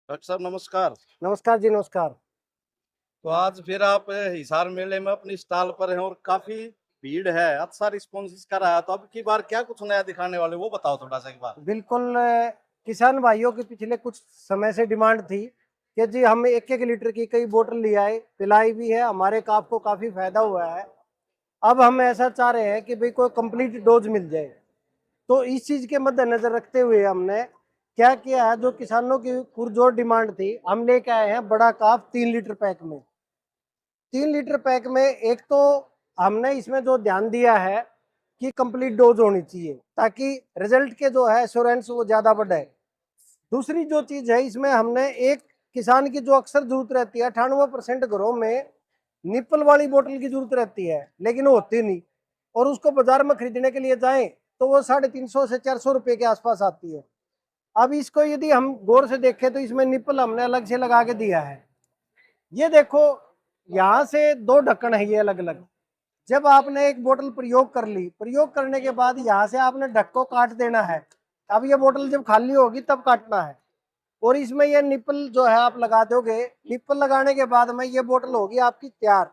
Doctor साहब नमस्कार। नमस्कार जी, नमस्कार। तो आज फिर आप हिसार मेले में अपनी स्टॉल पर हैं और काफ़ी भीड़ है, अच्छा रिस्पॉन्स इसका रहा, तो अब की बार क्या कुछ नया दिखाने वाले हो, वो बताओ थोड़ा-सा एक बार? बिल्कुल किसान भाइयों की पिछले कुछ समय से डिमांड थी कि जी हम 1-1 लीटर की कई बोतल ले आए, पिलाई भी है, हमारे काफ को काफ़ी फ़ायदा हुआ है। अब हम ऐसा चाह रहे हैं कि भई कोई कंप्लीट डोज़ मिल जाए। तो इस चीज़ के मद्देनज़र रखते हुए हमने क्या किया है, जो किसानों की पुरज़ोर डिमांड थी, हम लेके आए हैं बड़ा काफ 3 लीटर पैक में। 3 लीटर पैक में एक तो हमने इसमें जो ध्यान दिया है कि कंप्लीट डोज होनी चाहिए ताकि रिजल्ट के जो है एश्योरेंस वो ज़्यादा बढ़े। दूसरी जो चीज़ है, इसमें हमने एक किसान की जो अक्सर जरूरत रहती है, 98% घरों में निप्पल वाली बोतल की जरूरत रहती है लेकिन वो होती नहीं, और उसको बाजार में खरीदने के लिए जाएं तो वो 350 से 400 रुपए के आसपास आती है। अब इसको यदि हम गौर से देखें तो इसमें निप्पल हमने अलग से लगा के दिया है। ये देखो, यहाँ से दो ढक्कन है ये अलग अलग। जब आपने एक बोतल प्रयोग कर ली, प्रयोग करने के बाद यहाँ से आपने ढक को काट देना है। अब ये बोतल जब खाली होगी तब काटना है, और इसमें ये निप्पल जो है आप लगा दोगे। निप्पल लगाने के बाद में ये बोतल होगी आपकी तैयार।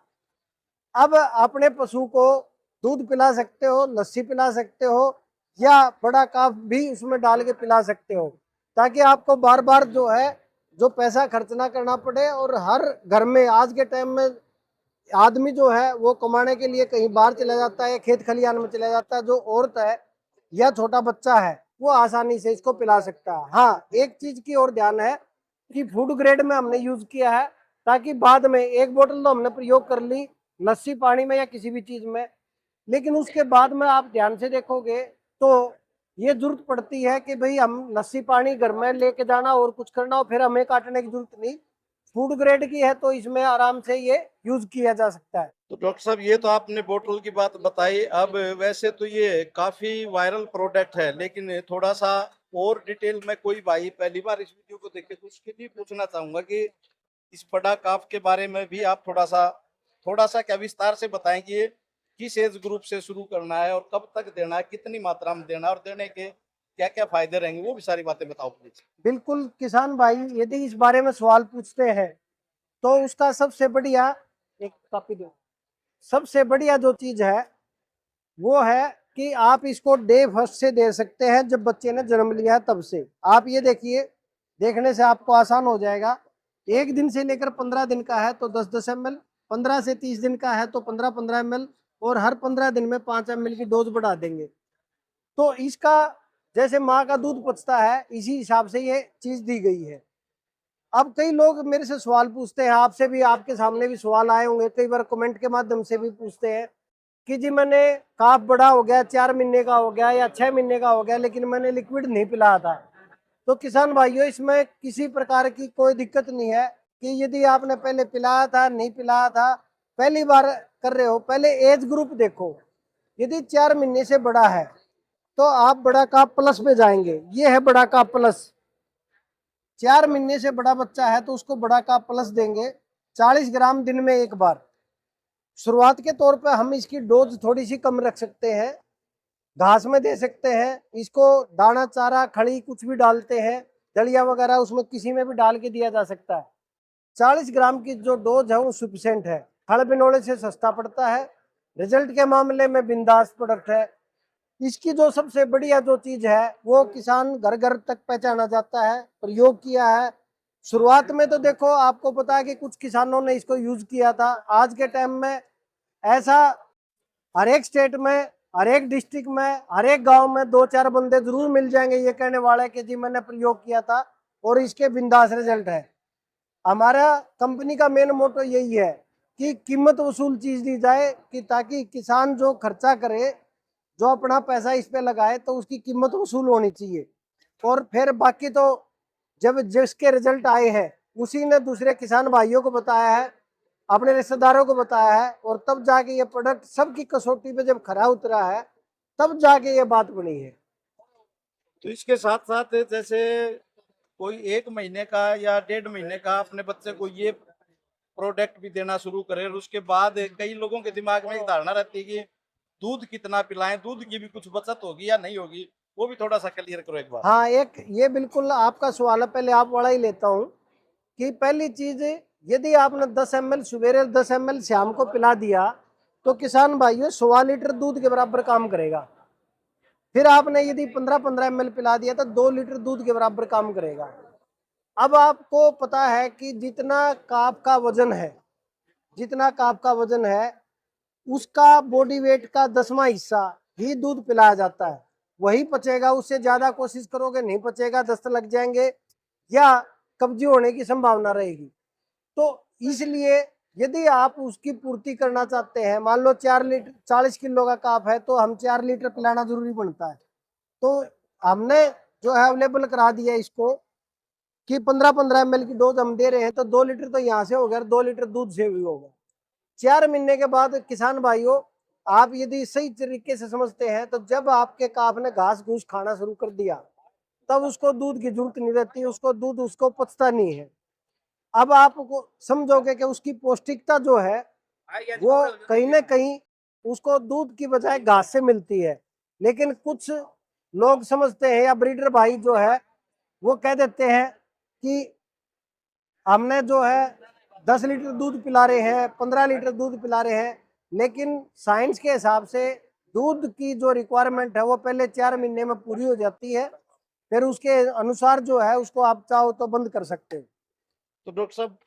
अब अपने पशु को दूध पिला सकते हो, लस्सी पिला सकते हो, या बड़ा काफ भी उसमें डाल के पिला सकते हो, ताकि आपको बार बार जो है जो पैसा खर्च ना करना पड़े। और हर घर में आज के टाइम में आदमी जो है वो कमाने के लिए कहीं बाहर चला जाता है, खेत खलियान में चला जाता है। जो औरत है या छोटा बच्चा है वो आसानी से इसको पिला सकता है। हाँ, एक चीज की और ध्यान है कि फूड ग्रेड में हमने यूज किया है, ताकि बाद में एक बोतल तो हमने प्रयोग कर ली लस्सी पानी में या किसी भी चीज में, लेकिन उसके बाद में आप ध्यान से देखोगे तो ये जरूरत पड़ती है कि भाई हम लस्सी पानी घर में लेके जाना और कुछ करना हो, फिर हमें काटने की जरूरत नहीं। फूड ग्रेड की है तो इसमें आराम से ये यूज किया जा सकता है। तो डॉक्टर साहब ये तो आपने बोतल की बात बताई, अब वैसे तो ये काफ़ी वायरल प्रोडक्ट है, लेकिन थोड़ा-सा और डिटेल में कोई भाई पहली बार इस वीडियो को देखे तो उसके लिए पूछना चाहूँगा कि इस बड़ा काफ के बारे में भी आप थोड़ा-सा क्या विस्तार से बताएँ कि ये किस एज ग्रुप से शुरू करना है और कब तक देना है, कितनी मात्रा में देना है और देने के क्या-क्या फ़ायदे रहेंगे, वो भी सारी बातें बताओ प्लीज़? बिल्कुल किसान भाई यदि इस बारे में सवाल पूछते हैं तो उसका सबसे बढ़िया, एक कॉपी दो, सबसे बढ़िया जो चीज है वो है कि आप इसको डे फर्स्ट से दे सकते हैं, जब बच्चे ने जन्म लिया है तब से। आप ये देखिए, देखने से आपको आसान हो जाएगा। 1 दिन से लेकर 15 दिन का है तो 10-10 ml, 15 से 30 दिन का है तो 15-15 ml, और हर 15 दिन में 5 ml की डोज बढ़ा देंगे। तो इसका जैसे माँ का दूध पचता है इसी हिसाब से ये चीज दी गई है। अब कई लोग मेरे से सवाल पूछते हैं, आपसे भी, आपके सामने भी सवाल आए होंगे, कई बार कमेंट के माध्यम से भी पूछते हैं कि जी मैंने काफ बड़ा हो गया, 4 महीने का हो गया या 6 महीने का हो गया, लेकिन मैंने लिक्विड नहीं पिलाया था। तो किसान भाइयों, इसमें किसी प्रकार की कोई दिक्कत नहीं है कि यदि आपने पहले पिलाया था नहीं पिलाया था, पहली बार कर रहे हो, पहले एज ग्रुप देखो। यदि 4 महीने से बड़ा है तो आप बड़ा काप प्लस में जाएंगे, ये है बड़ा काप प्लस। 4 महीने से बड़ा बच्चा है तो उसको बड़ा काप प्लस देंगे, 40 ग्राम दिन में एक बार। शुरुआत के तौर पर हम इसकी डोज थोड़ी सी कम रख सकते हैं, घास में दे सकते हैं इसको, दाना चारा खड़ी कुछ भी डालते हैं, दलिया वगैरह उसमें किसी में भी डाल के दिया जा सकता है। 40 ग्राम की जो डोज है वो सफिशियंट है, खल बिनोले से सस्ता पड़ता है, रिजल्ट के मामले में बिंदास प्रोडक्ट है। इसकी जो सबसे बढ़िया जो चीज है वो किसान घर घर तक पहचाना जाता है, प्रयोग किया है। शुरुआत में तो देखो आपको पता है कि कुछ किसानों ने इसको यूज किया था, आज के टाइम में ऐसा हर एक स्टेट में, हर एक डिस्ट्रिक्ट में, हर एक गांव में 2-4 बंदे जरूर मिल जाएंगे ये कहने वाले कि जी मैंने प्रयोग किया था और इसके बिंदास रिजल्ट है। हमारा कंपनी का मेन मोटो यही है कि कीमत वसूल चीज दी जाए, कि ताकि किसान जो खर्चा करे, जो अपना पैसा इस पे लगाए, तो उसकी कीमत वसूल होनी चाहिए। और फिर बाकी तो जब जिसके रिजल्ट आए हैं उसी ने दूसरे किसान भाइयों को बताया है, अपने रिश्तेदारों को बताया है, और तब जाके ये प्रोडक्ट सबकी कसौटी पे जब खरा उतरा है तब जाके ये बात बनी है। तो इसके साथ-साथ जैसे कोई 1 महीने का या डेढ़ महीने का अपने बच्चे को ये प्रोडक्ट भी देना शुरू करें और उसके बाद कई लोगों के दिमाग में एक धारणा रहती है कि दूध कितना पिलाएं, दूध की भी कुछ बचत होगी या नहीं होगी, वो भी थोड़ा सा क्लियर करो एक बार। हाँ, एक ये बिल्कुल आपका सवाल है, पहले आप वाला ही लेता हूँ कि पहली चीज, यदि आपने 10 ml सवेरे 10 ml शाम को पिला दिया तो किसान भाइयों 1.25 लीटर दूध के बराबर काम करेगा। फिर आपने यदि 15-15 ml पिला दिया तो 2 लीटर दूध के बराबर काम करेगा। अब आपको पता है कि जितना काफ का वजन है, जितना काफ का वजन है उसका बॉडी वेट का 10वां हिस्सा ही दूध पिलाया जाता है, वही पचेगा। उससे ज्यादा कोशिश करोगे नहीं पचेगा, दस्त लग जाएंगे या कब्जी होने की संभावना रहेगी। तो इसलिए यदि आप उसकी पूर्ति करना चाहते हैं, मान लो 4 लीटर 40 किलो का काफ है तो हम 4 लीटर पिलाना जरूरी बनता है। तो हमने जो है अवेलेबल करा दिया इसको कि 15-15 ml की डोज हम दे रहे हैं, तो 2 लीटर तो यहाँ से हो गया, 2 लीटर दूध से भी होगा। 4 महीने के बाद किसान भाइयों, आप यदि सही तरीके से समझते हैं तो जब आपके काफ ने घास घूस खाना शुरू कर दिया तब उसको दूध की जरूरत नहीं रहती, उसको दूध उसको पचता नहीं है। अब आपको समझोगे कि उसकी पौष्टिकता जो है वो कहीं ना कहीं उसको दूध की बजाय घास से मिलती है। लेकिन कुछ लोग समझते हैं या ब्रीडर भाई जो है वो कह देते हैं कि हमने जो है 10 लीटर दूध पिला रहे हैं, 15 लीटर दूध पिला रहे हैं, लेकिन साइंस के हिसाब से दूध की जो रिक्वायरमेंट है वो पहले 4 महीने में पूरी हो जाती है, फिर उसके अनुसार जो है उसको आप चाहो तो बंद कर सकते हो। तो डॉक्टर साहब,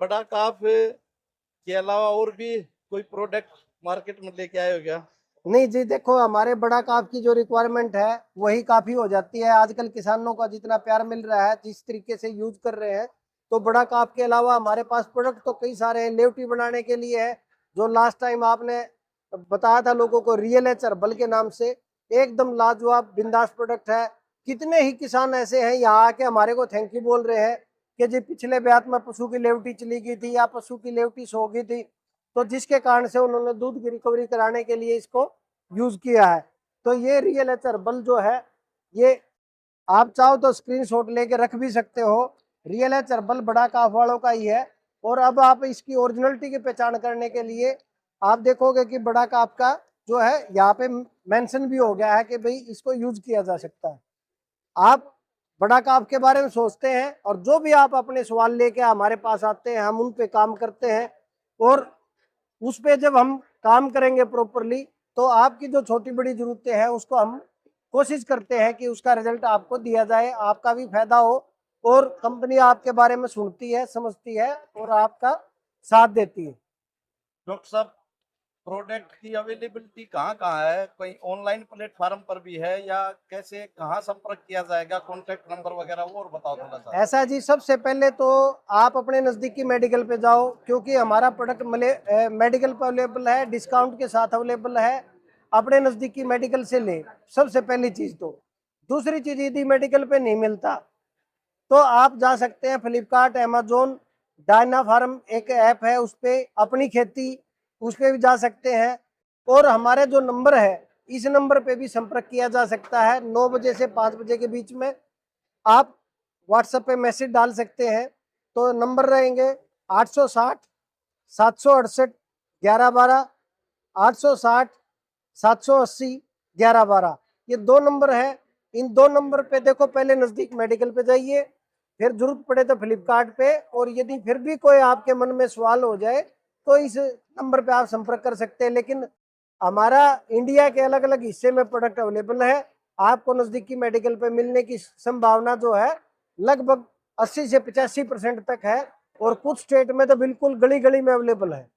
बड़ा काफ के अलावा और भी कोई प्रोडक्ट मार्केट में लेके आए हो क्या? नहीं जी, देखो हमारे बड़ा काफ की जो रिक्वायरमेंट है वही काफी हो जाती है। आजकल किसानों का जितना प्यार मिल रहा है, जिस तरीके से यूज कर रहे हैं, तो बड़ा काफ के अलावा हमारे पास प्रोडक्ट तो कई सारे हैं। लेवटी बनाने के लिए है, जो लास्ट टाइम आपने बताया था लोगों को, रियल एच हर्बल के नाम से, एकदम लाजवाब बिंदास प्रोडक्ट है। कितने ही किसान ऐसे हैं यहाँ आके हमारे को थैंक यू बोल रहे हैं कि जी पिछले ब्यात में पशु की लेवटी चली गई थी या पशु की लेवटी सो गई थी, तो जिसके कारण से उन्होंने दूध की रिकवरी कराने के लिए इसको यूज किया है। तो ये रियल एच हर्बल जो है, ये आप चाहो तो स्क्रीनशॉट लेके रख भी सकते हो। रियल एच हर्बल बड़ा काफ वालों का ही है। और अब आप इसकी ओरिजिनलिटी की पहचान करने के लिए आप देखोगे कि बड़ा काफ का जो है यहाँ पे मेंशन भी हो गया है कि भाई इसको यूज किया जा सकता है। आप बड़ा काफ के बारे में सोचते हैं और जो भी आप अपने सवाल लेके हमारे पास आते हैं, हम उन पे काम करते हैं। और उस पे जब हम काम करेंगे प्रॉपरली तो आपकी जो छोटी बड़ी जरूरतें हैं उसको हम कोशिश करते हैं कि उसका रिजल्ट आपको दिया जाए, आपका भी फायदा हो और कंपनी आपके बारे में सुनती है, समझती है और आपका साथ देती है। डॉक्टर साहब, प्रोडक्ट की अवेलेबिलिटी कहाँ कहाँ है? कोई ऑनलाइन प्लेटफॉर्म पर भी है या कैसे, कहाँ संपर्क किया जाएगा, कॉन्टैक्ट नंबर वगैरह वो और बताओ थोड़ा सा। ऐसा जी, सबसे पहले तो आप अपने नज़दीकी मेडिकल पे जाओ, क्योंकि हमारा प्रोडक्ट मेडिकल पे अवेलेबल है, डिस्काउंट के साथ अवेलेबल है। अपने नज़दीकी मेडिकल से ले, सबसे पहली चीज़ तो। दूसरी चीज़, यदि मेडिकल पे नहीं मिलता तो आप जा सकते हैं फ्लिपकार्ट, अमेजोन, डायना फार्म एक ऐप है, उस पर अपनी खेती, उस पर भी जा सकते हैं। और हमारे जो नंबर है, इस नंबर पे भी संपर्क किया जा सकता है। 9 बजे से 5 बजे के बीच में आप व्हाट्सएप पे मैसेज डाल सकते हैं। तो नंबर रहेंगे 860 768 1112, 860 780 1112, ये 2 नंबर है। इन 2 नंबर पे देखो, पहले नज़दीक मेडिकल पे जाइए, फिर जरूरत पड़े तो फ्लिपकार्ट पे, और यदि फिर भी कोई आपके मन में सवाल हो जाए तो इस नंबर पे आप संपर्क कर सकते हैं। लेकिन हमारा इंडिया के अलग अलग हिस्से में प्रोडक्ट अवेलेबल है, आपको नज़दीकी मेडिकल पे मिलने की संभावना जो है लगभग 80 से 85% तक है, और कुछ स्टेट में तो बिल्कुल गली गली में अवेलेबल है।